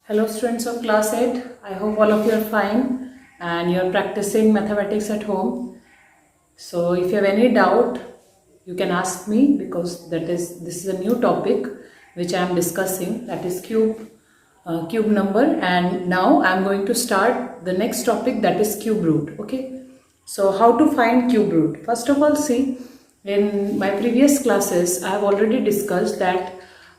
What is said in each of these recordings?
Hello students of class 8, I hope all of you are fine and you are practicing mathematics at home. So if you have any doubt, you can ask me because this is a new topic which I am discussing, that is cube number, and now I am going to start the next topic, that is cube root. Okay, so how to find cube root? First of all, see, in my previous classes I have already discussed that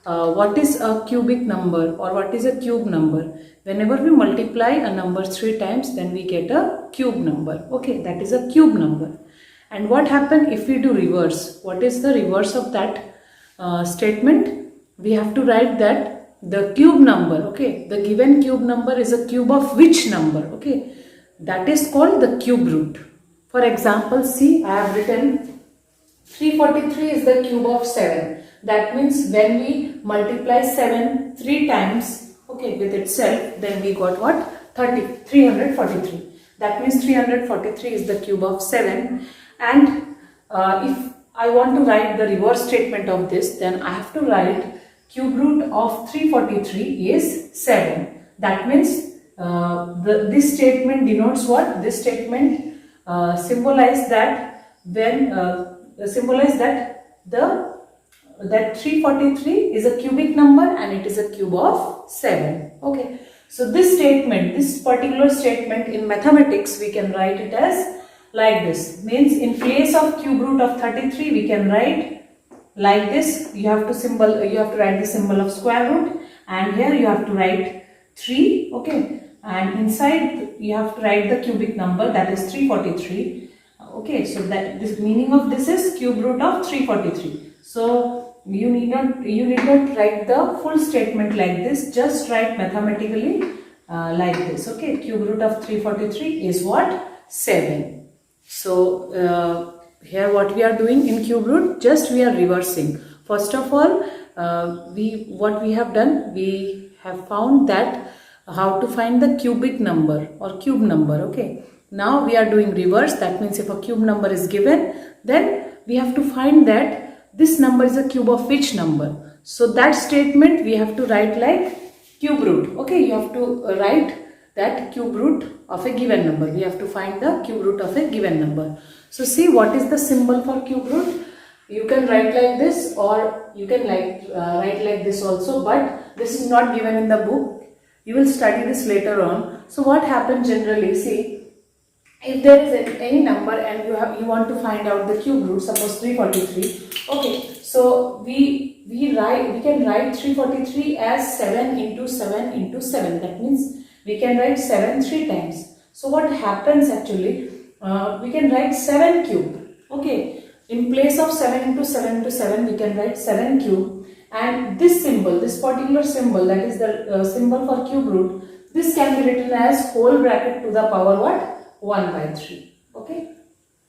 what is a cubic number or what is a cube number. Whenever we multiply a number 3 times, then we get a cube number. Okay, that is a cube number. And what happens if we do reverse? What is the reverse of that statement? We have to write that the cube number, okay, the given cube number is a cube of which number, okay, that is called the cube root. For example, see, I have written 343 is the cube of 7. That means when we multiply 7 3 times, okay, with itself, then we got what? 343. That means 343 is the cube of 7. And if I want to write the reverse statement of this, then I have to write cube root of 343 is 7. That means this statement denotes what? This statement symbolize that when that 343 is a cubic number and it is a cube of 7. Okay, so this statement, this particular statement in mathematics, we can write it as like this. Means in place of cube root of 33, we can write like this. You have to write the symbol of square root, and here you have to write 3. Okay, and inside you have to write the cubic number, that is 343. Okay, so that this meaning of this is cube root of 343. So you need not write the full statement like this, just write mathematically like this. Okay, cube root of 343 is what? 7. So here what we are doing in cube root, just we are reversing. First of all, what we have done, we have found that how to find the cubic number or cube number. Okay, now we are doing reverse. That means if a cube number is given, then we have to find that this number is a cube of which number. So that statement we have to write like cube root. Okay, you have to write that cube root of a given number. We have to find the cube root of a given number. So see, what is the symbol for cube root? You can write like this, or you can write like this also, but this is not given in the book. You will study this later on. So what happens generally, see, if there is any number and you want to find out the cube root, suppose 343. Okay, so we can write 343 as 7 into 7 into 7. That means we can write 7 3 times. So what happens actually, we can write 7 cube. Okay, in place of 7 into 7 into 7, we can write 7 cube. And this symbol, this particular symbol, that is the symbol for cube root, this can be written as whole bracket to the power what? 1 by 3. Okay,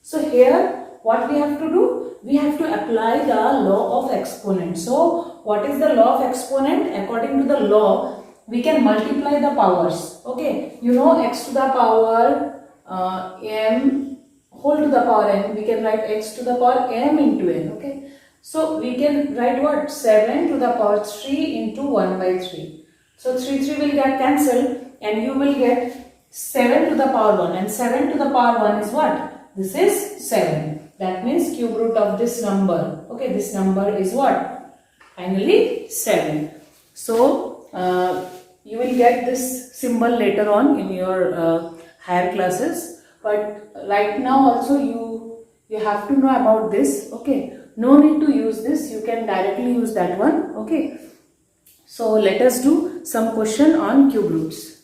so here what we have to do, we have to apply the law of exponent. So what is the law of exponent? According to the law, we can multiply the powers. Okay, you know, x to the power m whole to the power n, we can write x to the power m into n. Okay, so we can write what? 7 to the power 3 into 1 by 3. So 3 will get cancelled and you will get 7 to the power 1, and 7 to the power 1 is what? This is 7. That means cube root of this number. Okay, this number is what? Finally 7. So you will get this symbol later on in your higher classes, but right now also you have to know about this. Okay, no need to use this, you can directly use that one. Okay, so let us do some question on cube roots.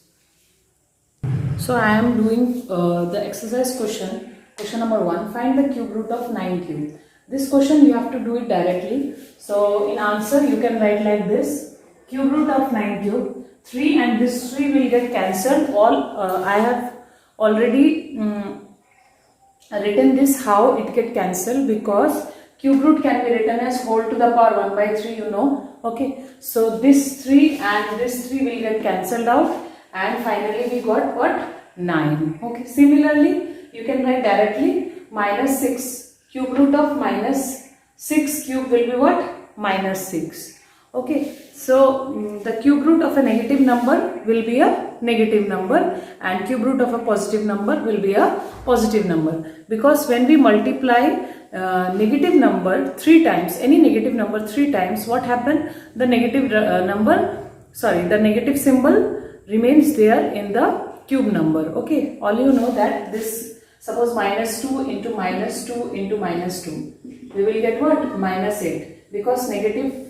So I am doing the exercise question number 1. Find the cube root of 9 cube. This question you have to do it directly. So in answer you can write like this: cube root of 9 cube. 3 and this 3 will get cancelled. I have already written this how it get cancelled, because cube root can be written as whole to the power 1 by 3, you know. Okay, so this 3 and this 3 will get cancelled out, and finally we got what? 9. Okay, similarly you can write directly minus 6. Cube root of minus 6 cube will be what? Minus 6. Okay, so the cube root of a negative number will be a negative number and cube root of a positive number will be a positive number, because when we multiply negative number 3 times, any negative number 3 times, what happened? The negative the negative symbol remains there in the cube number. Okay, all you know that this, suppose minus 2 into minus 2 into minus 2, we will get what? Minus 8, because negative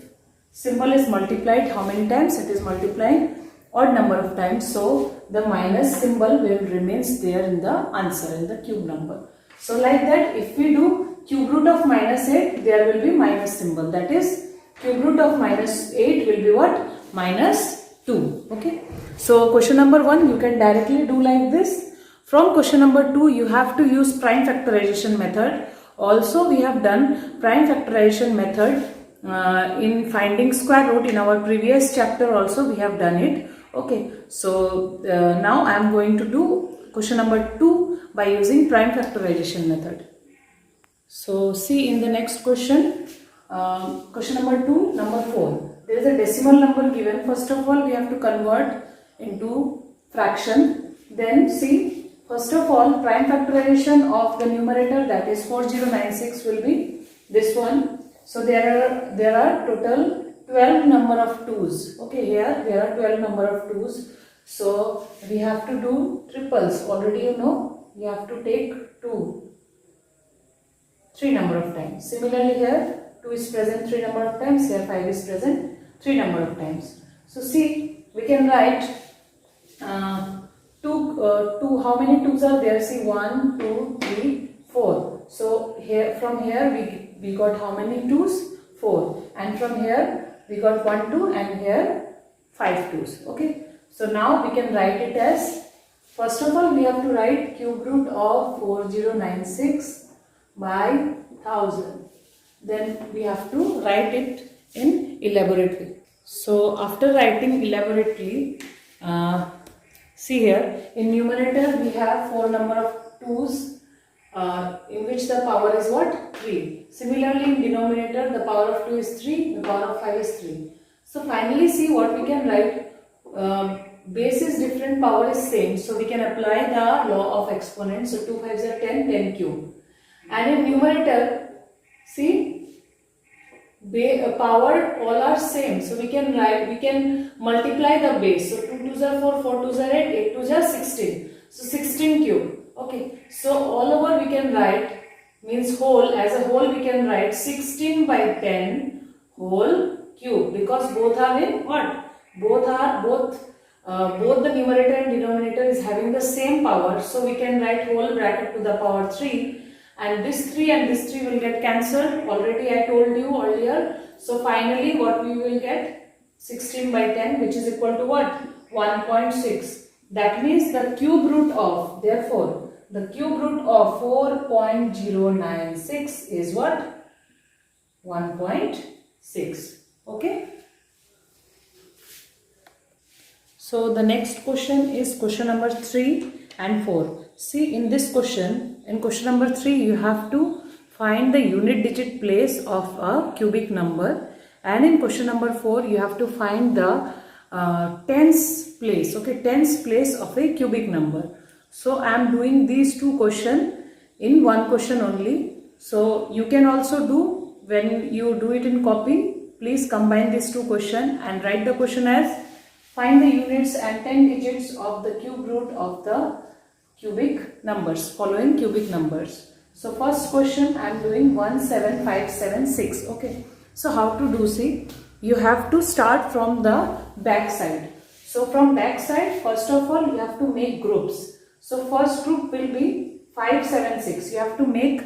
symbol is multiplied how many times? It is multiplying odd number of times, so the minus symbol will remains there in the answer, in the cube number. So like that, if we do cube root of minus 8, there will be minus symbol, that is cube root of minus 8 will be what? Minus 2. Okay, so question number 1 you can directly do like this. From question number 2 you have to use prime factorization method. Also we have done prime factorization method in finding square root in our previous chapter, also we have done it. Okay, so now I am going to do question number 2 by using prime factorization method. So see in the next question, question number 2, number 4, there is a decimal number given. First of all we have to convert into fraction. Then see, first of all prime factorization of the numerator, that is 4096, will be this one. So there are total 12 number of 2's. Okay, here there are 12 number of 2's. So we have to do triples. Already you know, you have to take 2 3 number of times. Similarly here 2 is present 3 number of times, here 5 is present 3 number of times. So see, we can write 2, how many 2's are there? See, 1, 2, 3, 4. So here, from here we got how many 2's? 4. And from here we got 1, 2, and here 5 2's. Okay. So now we can write it as, first of all we have to write cube root of 4096 by 1000. Then we have to write it in elaborate way. So after writing elaborately, see here in numerator we have 4 number of 2's. In which the power is what? 3. Similarly in denominator the power of 2 is 3, the power of 5 is 3. So finally see what we can write, base is different, power is same, so we can apply the law of exponents. So 2 5s are 10, 10 cube. And in numerator, see, power all are same, so we can multiply the base. So 2 2s are 4, 4 2s are 8, 8 2s are 16. So 16 cube. Okay, so all over we can write, means whole, as a whole we can write 16 by 10 whole cube, because both are in what? Both the numerator and denominator is having the same power, so we can write whole bracket to the power 3, and this 3 and this 3 will get cancelled. Already I told you earlier. So finally what we will get? 16 by 10, which is equal to what? 1.6. That means the cube root of, therefore the cube root of 4.096 is what? 1.6. Okay. So the next question is question number 3 and 4. See, in this question, in question number 3 you have to find the unit digit place of a cubic number, and in question number 4 you have to find the tens place. Okay, tens place of a cubic number. So I am doing these two questions in one question only. So you can also do, when you do it in copy, please combine these two questions and write the question as, find the units and 10 digits of the cube root of the cubic numbers, following cubic numbers. So first question I am doing 17576. Okay, so how to do? See, you have to start from the back side. So from back side, first of all you have to make groups. So first group will be 576. You have to make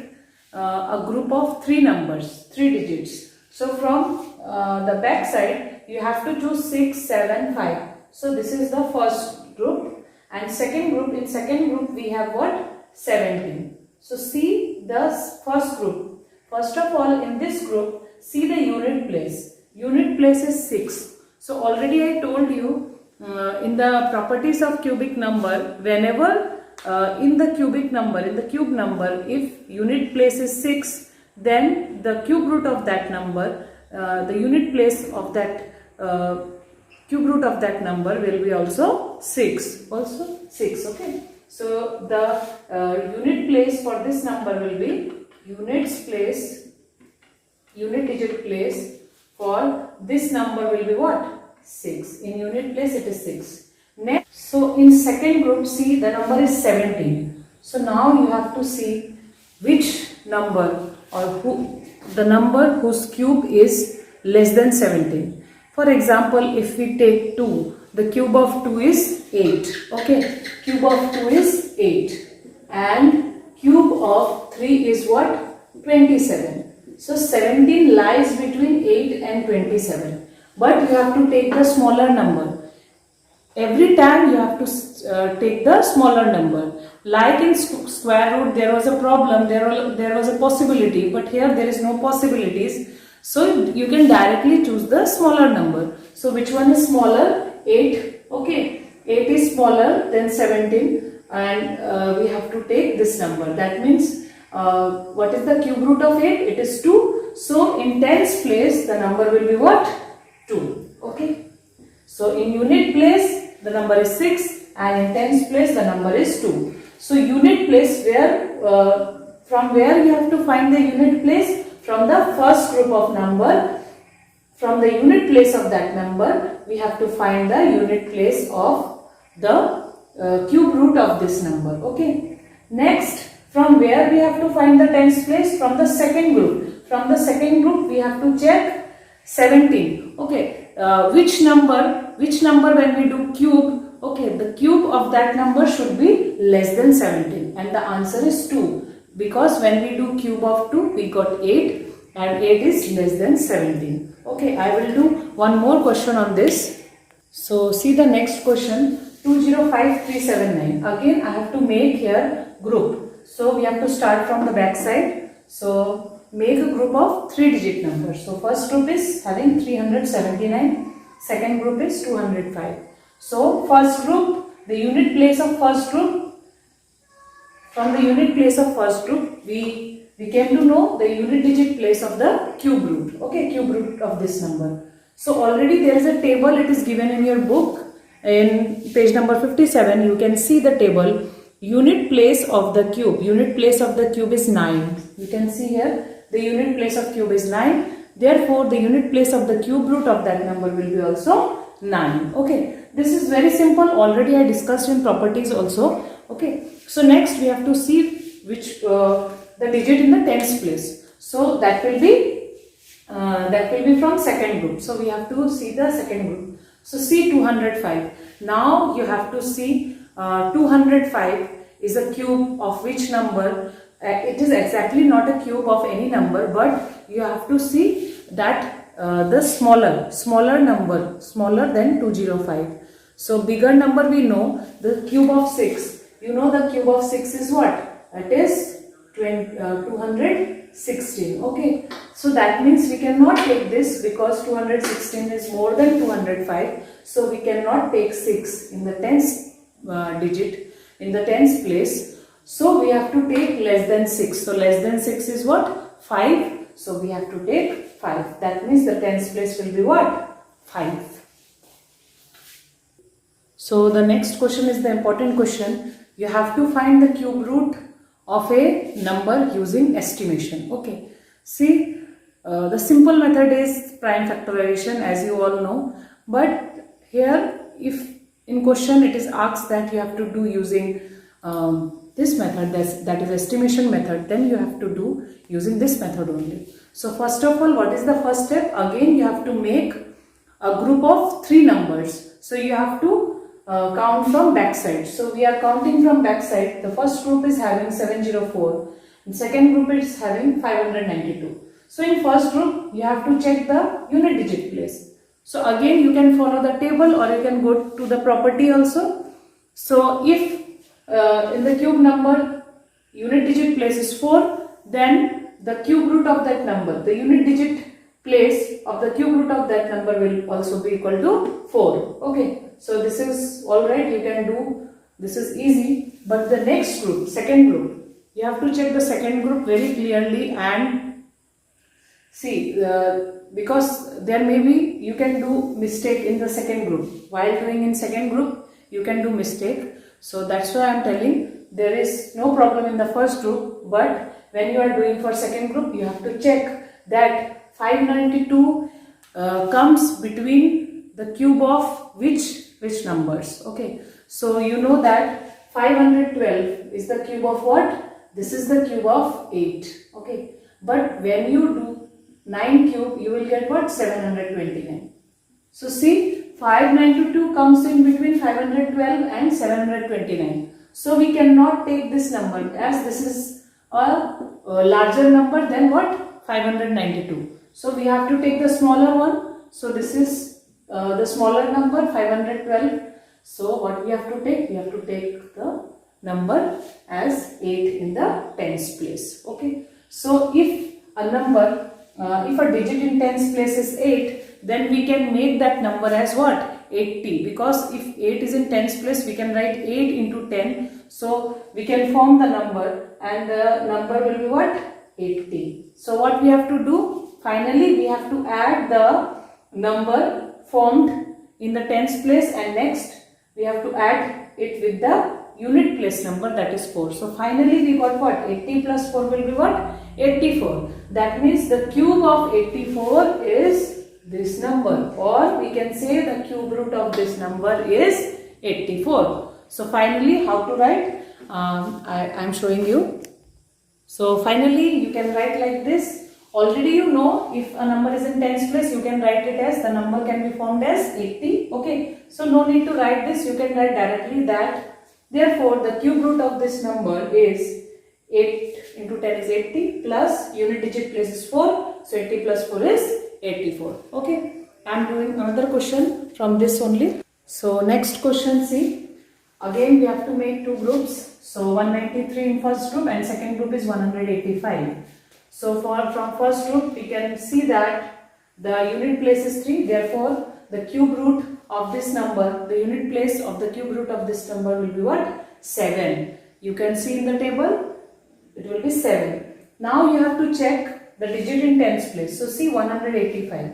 a group of 3 numbers, 3 digits. So from the back side you have to choose 6, 7, 5. So this is the first group, and second group, in second group we have what? 17. So see the first group. First of all in this group, see the unit place. Unit place is 6. So already I told you in the properties of cubic number, whenever in the cubic number, in the cube number, if unit place is 6, then the cube root of that number, the unit place of that cube root of that number will be also 6. Also 6. Okay. So the unit place for this number will be unit digit place for this number will be what? 6. In unit place it is 6. Next, so in second group, see the number is 17. So now you have to see which number or the number whose cube is less than 17. For example, if we take 2, the cube of 2 is 8. Okay, cube of 2 is 8 and cube of 3 is what? 27. So 17 lies between 8 and 27. But you have to take the smaller number. Every time you have to take the smaller number. Like in square root, there was a problem, there was a possibility, but here there is no possibilities. So you can directly choose the smaller number. So which one is smaller? 8. Okay, 8 is smaller than 17 and we have to take this number. That means what is the cube root of 8? It is 2. So in tens place the number will be what? 2. Okay. So in unit place the number is 6 and in tens place the number is 2. So unit place from where you have to find the unit place? From the first group of number. From the unit place of that number we have to find the unit place of the cube root of this number. Okay. Next, from where we have to find the tens place? From the second group. From the second group we have to check 17. Okay. Which number when we do cube? Okay, the cube of that number should be less than 17 and the answer is 2 because when we do cube of 2 we got 8 and 8 is less than 17. Okay, I will do one more question on this. So see the next question, 205379. Again I have to make here group. So we have to start from the back side. So make a group of 3-digit numbers. So first group is having 379, second group is 205. So first group, the unit place of first group, from the unit place of first group, we came to know the unit digit place of the cube root. Okay, cube root of this number. So already there is a table, it is given in your book. In page number 57, you can see the table. Unit place of the cube. Unit place of the cube is 9. You can see here the unit place of cube is 9. Therefore, the unit place of the cube root of that number will be also 9. Okay. This is very simple. Already I discussed in properties also. Okay. So next we have to see which the digit in the tens place. So that will be from second group. So we have to see the second group. So see 205. Now you have to see 205 is a cube of which number? It is exactly not a cube of any number, but you have to see that the smaller number, smaller than 205. So bigger number we know, the cube of 6. You know the cube of 6 is what? It is 216. Okay. So that means we cannot take this because 216 is more than 205. So we cannot take 6 in the tens digit, in the tens place. So we have to take less than 6. So less than 6 is what? 5. So we have to take 5. That means the tens place will be what? 5. So the next question is the important question. You have to find the cube root of a number using estimation. Okay. See, the simple method is prime factorization, as you all know. But here, if in question it is asked that you have to do using this method, that is estimation method, then you have to do using this method only. So first of all, what is the first step? Again, you have to make a group of 3 numbers. So you have to count from backside. So we are counting from backside. The first group is having 704. And second group is having 592. So in first group, you have to check the unit digit place. So again, you can follow the table or you can go to the property also. So if in the cube number, unit digit place is 4, then the cube root of that number, the unit digit place of the cube root of that number will also be equal to 4. Okay. So this is alright, you can do, this is easy. But the next group, second group, you have to check the second group very clearly and see because there may be, you can do mistake in the second group. While doing in second group, you can do mistake. So that's why I am telling there is no problem in the first group, but when you are doing for second group, you have to check that 592 comes between the cube of which numbers. Okay, so you know that 512 is the cube of what? This is the cube of 8. Okay, but when you do 9 cube, you will get what? 729. So see, 592 comes in between 512 and 729. So we cannot take this number, as this is a larger number than what? 592. So we have to take the smaller one. So this is the smaller number, 512. So what we have to take? We have to take the number as 8 in the tens place. Okay. So if a number, if a digit in tens place is 8, then we can make that number as what? 80, because if 8 is in tens place, we can write 8 into 10. So we can form the number, and the number will be what? 80. So what we have to do? Finally, we have to add the number formed in the tens place, and next we have to add it with the unit place number, that is 4. So finally we got what? 80 plus 4 will be what? 84. That means the cube of 84 is this number, or we can say the cube root of this number is 84. So finally, how to write? I am showing you. So finally you can write like this. Already you know, if a number is in tens place, you can write it as, the number can be formed as 80. Okay, so no need to write this, you can write directly that. Therefore, the cube root of this number is 8 into 10 is 80, plus unit digit place is 4. So 80 plus 4 is 84. Okay, I am doing another question from this only. So next question, see, again we have to make two groups. So 193 in first group and second group is 185. So from first group we can see that the unit place is 3. Therefore, the cube root of this number, the unit place of the cube root of this number will be what? 7. You can see in the table, it will be 7. Now you have to check the digit in tens place. So see, 185.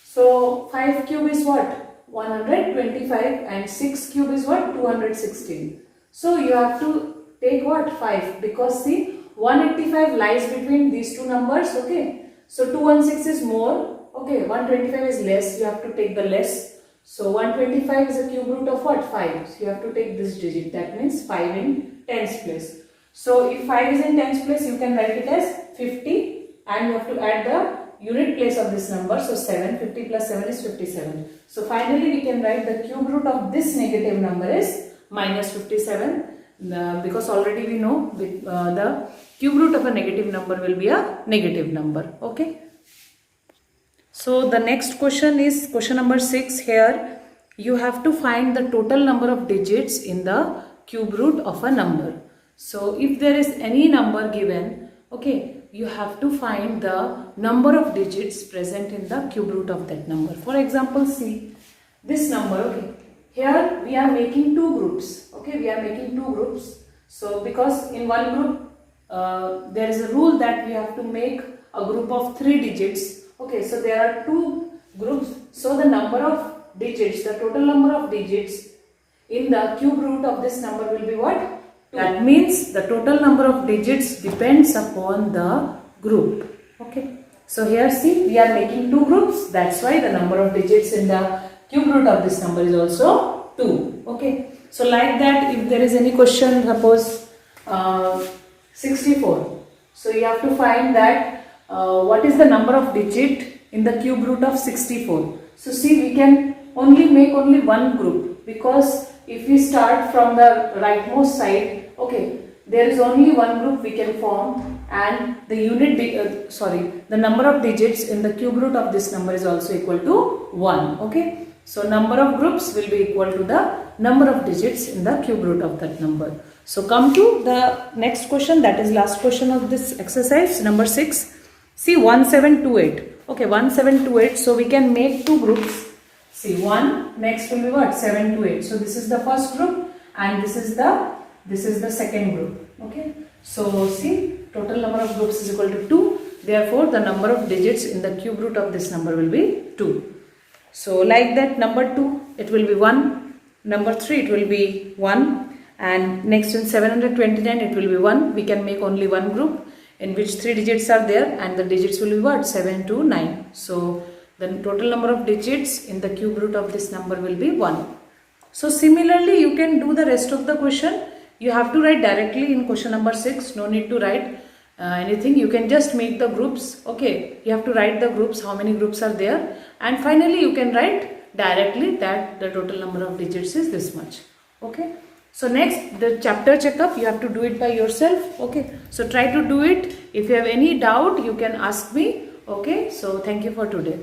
So 5 cube is what? 125, and 6 cube is what? 216. So you have to take what? 5, because see, 185 lies between these two numbers. Okay, so 216 is more. Okay, 125 is less. You have to take the less. So 125 is a cube root of what? 5. So you have to take this digit. That means 5 in tens place. So if 5 is in tens place, you can write it as 50, and you have to add the unit place of this number. So 7. 50 plus 7 is 57. So finally we can write the cube root of this negative number is minus 57. Because already we know the cube root of a negative number will be a negative number. Okay. So the next question is question number 6. Here you have to find the total number of digits in the cube root of a number. So if there is any number given, okay, you have to find the number of digits present in the cube root of that number. For example, see this number. Okay, here we are making two groups. Okay, we are making two groups. So because in one group there is a rule that we have to make a group of 3 digits. Okay, so there are two groups. So the number of digits, the total number of digits in the cube root of this number will be what? 2. That means the total number of digits depends upon the group. Okay, so here see, we are making two groups. That's why the number of digits in the cube root of this number is also 2. Okay, so like that, if there is any question, suppose 64. So you have to find that what is the number of digit in the cube root of 64. So see, we can make only one group, because if we start from the rightmost side, okay, there is only one group we can form, and the the number of digits in the cube root of this number is also equal to 1. Okay, so number of groups will be equal to the number of digits in the cube root of that number. So come to the next question, that is last question of this exercise, number 6. See, 1728. Okay, 1728. So we can make two groups. See, 1, next will be what? 7 to 8. So this is the first group, and this is the second group. Okay, so see, total number of groups is equal to 2. Therefore, the number of digits in the cube root of this number will be 2. So like that, number 2 it will be 1, number 3 it will be 1, and next in 729 it will be 1. We can make only one group in which 3 digits are there, and the digits will be what? 7 to 9. So the total number of digits in the cube root of this number will be 1. So similarly you can do the rest of the question. You have to write directly in question number 6. No need to write anything. You can just make the groups. Okay, you have to write the groups, how many groups are there, and finally you can write directly that the total number of digits is this much. Okay, so next, the chapter checkup, you have to do it by yourself. Okay, so try to do it. If you have any doubt, you can ask me. Okay, so thank you for today.